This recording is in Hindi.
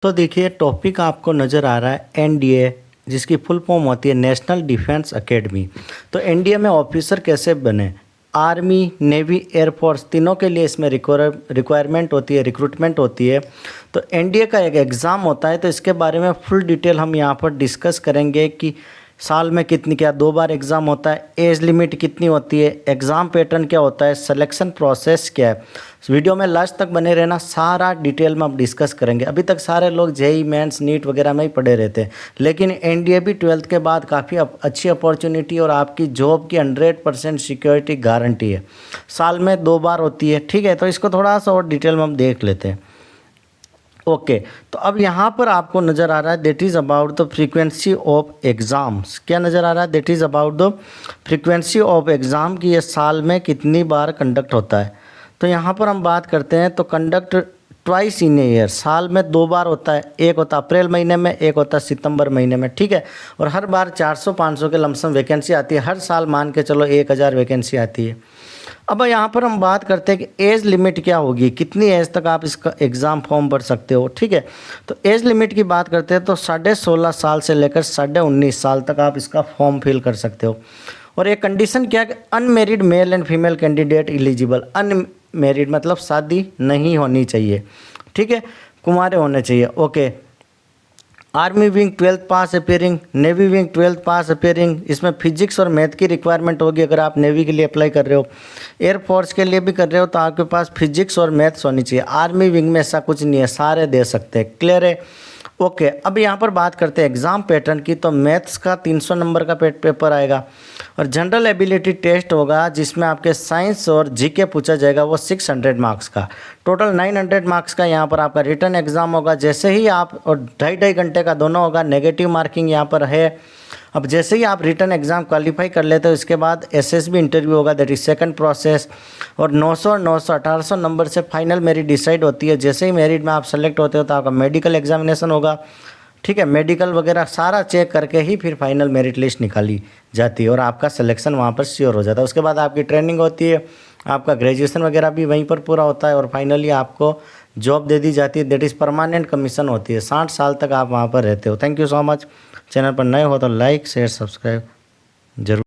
तो देखिए टॉपिक आपको नज़र आ रहा है एनडीए, जिसकी फुल फॉर्म होती है नेशनल डिफेंस एकेडमी। तो एनडीए में ऑफिसर कैसे बने? आर्मी, नेवी, एयरफोर्स तीनों के लिए इसमें रिक्वायरमेंट होती है, रिक्रूटमेंट होती है। तो एनडीए का एक एग्ज़ाम होता है, तो इसके बारे में फुल डिटेल हम यहाँ पर डिस्कस करेंगे कि साल में कितनी, क्या 2 बार एग्ज़ाम होता है, एज लिमिट कितनी होती है, एग्ज़ाम पैटर्न क्या होता है, सिलेक्शन प्रोसेस क्या है। इस वीडियो में लास्ट तक बने रहना, सारा डिटेल में हम डिस्कस करेंगे। अभी तक सारे लोग जेई मेंस, नीट वगैरह में ही पढ़े रहते हैं, लेकिन एनडीए भी 12th के बाद काफ़ी अच्छी अपॉर्चुनिटी और आपकी जॉब की 100% सिक्योरिटी गारंटी है। साल में 2 बार होती है, ठीक है। तो इसको थोड़ा सा और डिटेल में हम देख लेते हैं। ओके, तो अब यहाँ पर आपको नज़र आ रहा है that is about the frequency of exams. क्या नज़र आ रहा है? That is about the frequency of exam की ये साल में कितनी बार कंडक्ट होता है। तो यहाँ पर हम बात करते हैं तो conduct twice in a year, साल में 2 बार होता है। एक होता है अप्रैल महीने में, एक होता है सितंबर महीने में, ठीक है। और हर बार 400-500 के लमसम वैकेंसी आती है। हर साल मान के चलो 1000 वैकेंसी आती है। अब यहाँ पर हम बात करते हैं कि एज लिमिट क्या होगी, कितनी एज तक आप इसका एग्ज़ाम फॉर्म भर सकते हो, ठीक है। तो एज लिमिट की बात करते हैं तो 16.5 साल से लेकर 19.5 साल तक आप इसका फॉर्म फिल कर सकते हो। और एक कंडीशन क्या है, unmarried male and female candidate eligible. Unmarried मतलब शादी नहीं होनी चाहिए, ठीक है, कुंवारे होने चाहिए। ओके। आर्मी विंग 12th पास अपेयरिंग, नेवी विंग 12th पास अपेयरिंग। इसमें फिजिक्स और मैथ की रिक्वायरमेंट होगी अगर आप नेवी के लिए अप्लाई कर रहे हो। एयरफोर्स के लिए भी कर रहे हो तो आपके पास फिजिक्स और मैथ्स होनी चाहिए। आर्मी विंग में ऐसा कुछ नहीं है, सारे दे सकते हैं। क्लियर है? ओके। अब यहाँ पर बात करते हैं एग्ज़ाम पैटर्न की। तो मैथ्स का 300 नंबर का पेपर आएगा और जनरल एबिलिटी टेस्ट होगा जिसमें आपके साइंस और जीके पूछा जाएगा, वो 600 मार्क्स का। टोटल 900 मार्क्स का यहाँ पर आपका रिटर्न एग्ज़ाम होगा। जैसे ही आप, और 2.5 घंटे का दोनों होगा, नेगेटिव मार्किंग यहाँ पर है। अब जैसे ही आप रिटर्न एग्ज़ाम क्वालिफाई कर लेते हो, इसके बाद एसएसबी इंटरव्यू होगा, दैट इज सेकंड प्रोसेस। और 900 और 900 1800 नंबर से फाइनल मेरिट डिसाइड होती है। जैसे ही मेरिट में आप सेलेक्ट होते हो तो आपका मेडिकल एग्जामिनेशन होगा, ठीक है। मेडिकल वगैरह सारा चेक करके ही फिर फाइनल मेरिट लिस्ट निकाली जाती है और आपका सिलेक्शन वहाँ पर श्योर हो जाता है। उसके बाद आपकी ट्रेनिंग होती है, आपका ग्रेजुएशन वगैरह भी वहीं पर पूरा होता है और फाइनली आपको जॉब दे दी जाती है, दैट इज़ परमानेंट कमीशन होती है। 60 साल तक आप वहाँ पर रहते हो। Thank you so much. Channel पर नए हो तो लाइक शेयर सब्सक्राइब जरूर।